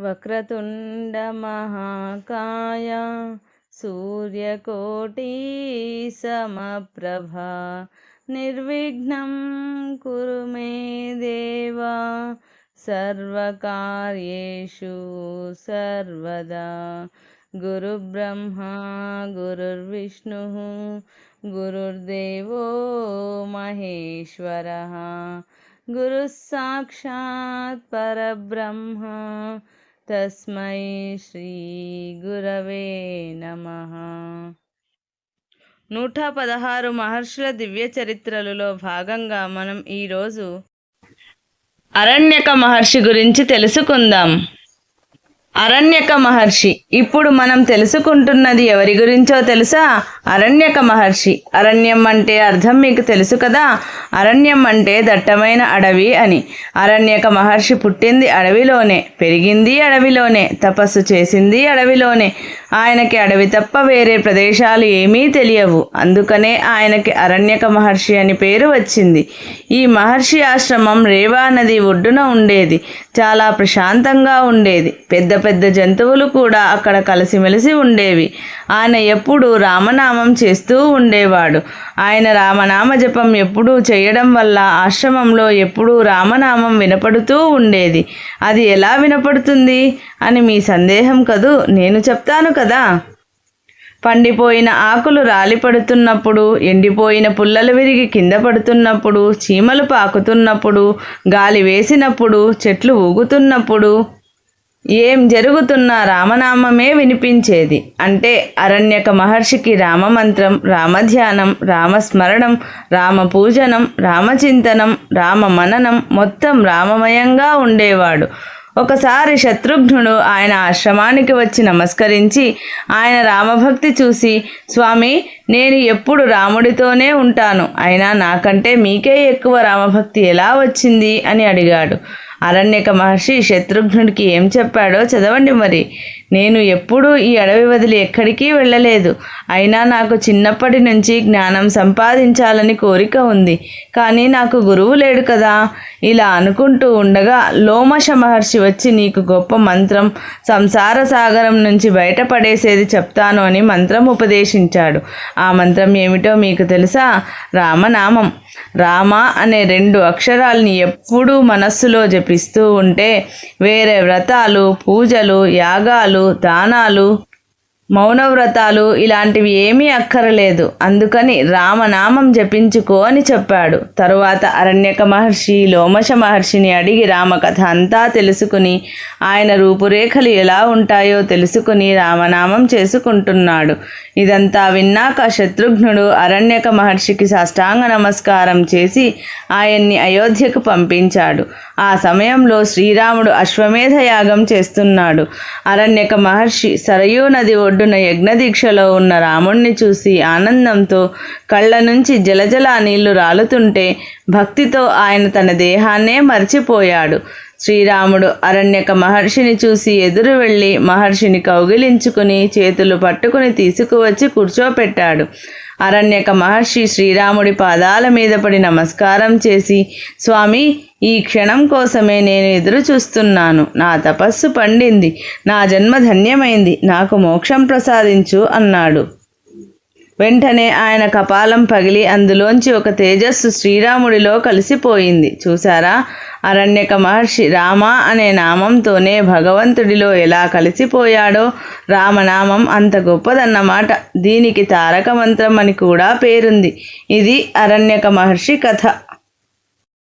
వక్రతుండ మహాకాయ సూర్యకోటి సమప్రభా నిర్విఘ్నం కురు మే దేవా సర్వకార్యేషు సర్వదా. గురుబ్రహ్మా గురుర్విష్ణుః గురుర్దేవో మహేశ్వరః గురుః సాక్షాత్ పరబ్రహ్మ తస్మై శ్రీ గురవే నమః. 116 మహర్షుల దివ్య చరిత్రలలో భాగంగా మనం ఈరోజు అరణ్యక మహర్షి గురించి తెలుసుకుందాం. అరణ్యక మహర్షి. ఇప్పుడు మనం తెలుసుకుంటున్నది ఎవరి గురించో తెలుసా? అరణ్యక మహర్షి. అరణ్యం అంటే అర్థం మీకు తెలుసు కదా. అరణ్యం అంటే దట్టమైన అడవి అని. అరణ్యక మహర్షి పుట్టింది అడవిలోనే, పెరిగింది అడవిలోనే, తపస్సు చేసింది అడవిలోనే. ఆయనకి అడవి తప్ప వేరే ప్రదేశాలు ఏమీ తెలియవు. అందుకనే ఆయనకి అరణ్యక మహర్షి అని పేరు వచ్చింది. ఈ మహర్షి ఆశ్రమం రేవా నది ఒడ్డున ఉండేది. చాలా ప్రశాంతంగా ఉండేది. పెద్ద పెద్ద జంతువులు కూడా అక్కడ కలిసిమెలిసి ఉండేవి. ఆయన ఎప్పుడూ రామనామం చేస్తూ ఉండేవాడు. ఆయన రామనామ జపం ఎప్పుడూ చేయడం వల్ల ఆశ్రమంలో ఎప్పుడూ రామనామం వినపడుతూ ఉండేది. అది ఎలా వినపడుతుంది అని మీ సందేహం కదూ. నేను చెప్తాను కదా. పండిపోయిన ఆకులు రాలిపడుతున్నప్పుడు, ఎండిపోయిన పుల్లలు విరిగి కింద పడుతున్నప్పుడు, చీమలు పాకుతున్నప్పుడు, గాలి వేసినప్పుడు, చెట్లు ఊగుతున్నప్పుడు, ఏం జరుగుతున్నా రామనామమే వినిపించేది. అంటే అరణ్యక మహర్షికి రామమంత్రం, రామధ్యానం, రామస్మరణం, రామపూజనం, రామచింతనం, రామమననం మొత్తం రామమయంగా ఉండేవాడు. ఒకసారి శత్రుఘ్నుడు ఆయన ఆశ్రమానికి వచ్చి నమస్కరించి ఆయన రామభక్తి చూసి, స్వామి, నేను ఎప్పుడు రాముడితోనే ఉంటాను, అయినా నాకంటే మీకే ఎక్కువ రామభక్తి ఎలా వచ్చింది అని అడిగాడు. అరణ్యక మహర్షి శత్రుఘ్నుడికి ఏం చెప్పాడో చదవండి మరి. నేను ఎప్పుడూ ఈ అడవి వదిలి ఎక్కడికి వెళ్ళలేదు. అయినా నాకు చిన్నప్పటి నుంచి జ్ఞానం సంపాదించాలని కోరిక ఉంది. కానీ నాకు గురువు లేడు కదా. ఇలా అనుకుంటూ ఉండగా లోమశ మహర్షి వచ్చి నీకు గొప్ప మంత్రం, సంసార సాగరం నుంచి బయటపడేసేది చెప్తాను అని మంత్రం ఉపదేశించాడు. ఆ మంత్రం ఏమిటో మీకు తెలుసా? రామనామం. రామ అనే 2 అక్షరాల్ని ఎప్పుడూ మనస్సులో జపిస్తూ ఉంటే వేరే వ్రతాలు, పూజలు, యాగాలు, దానాలు, మౌనవ్రతాలు ఇలాంటివి ఏమీ అక్కరలేదు. అందుకని రామనామం జపించుకో అని చెప్పాడు. తరువాత అరణ్యక మహర్షి లోమశ మహర్షిని అడిగి రామకథ అంతా తెలుసుకుని ఆయన రూపురేఖలు ఎలా ఉంటాయో తెలుసుకుని రామనామం చేసుకుంటున్నాడు. ఇదంతా విన్నాక శత్రుఘ్నుడు అరణ్యక మహర్షికి సాష్టాంగ నమస్కారం చేసి ఆయన్ని అయోధ్యకు పంపించాడు. ఆ సమయంలో శ్రీరాముడు అశ్వమేధ యాగం చేస్తున్నాడు. అరణ్యక మహర్షి సరయూ నది ఒడ్డున యజ్ఞదీక్షలో ఉన్న రాముణ్ణి చూసి ఆనందంతో కళ్ళ నుంచి జలజల నీళ్లు రాలుతుంటే భక్తితో ఆయన తన దేహాన్నే మర్చిపోయాడు. శ్రీరాముడు అరణ్యక మహర్షిని చూసి ఎదురు వెళ్ళి మహర్షిని కౌగిలించుకుని చేతులు పట్టుకుని తీసుకువచ్చి కూర్చోపెట్టాడు. అరణ్యక మహర్షి శ్రీరాముడి పాదాల మీద పడి నమస్కారం చేసి, స్వామి, ఈ క్షణం కోసమే నేను ఎదురు చూస్తున్నాను. నా తపస్సు పండింది, నా జన్మ ధన్యమైంది, నాకు మోక్షం ప్రసాదించు అన్నాడు. వెంటనే ఆయన కపాలం పగిలి అందులోంచి ఒక తేజస్సు శ్రీరాముడిలో కలిసిపోయింది. చూసారా? అరణ్యక మహర్షి రామ అనే నామంతోనే భగవంతుడిలో ఎలా కలిసిపోయాడో. రామనామం అంత గొప్పదన్నమాట. దీనికి తారక మంత్రం అని కూడా పేరుంది. ఇది అరణ్యక మహర్షి కథ.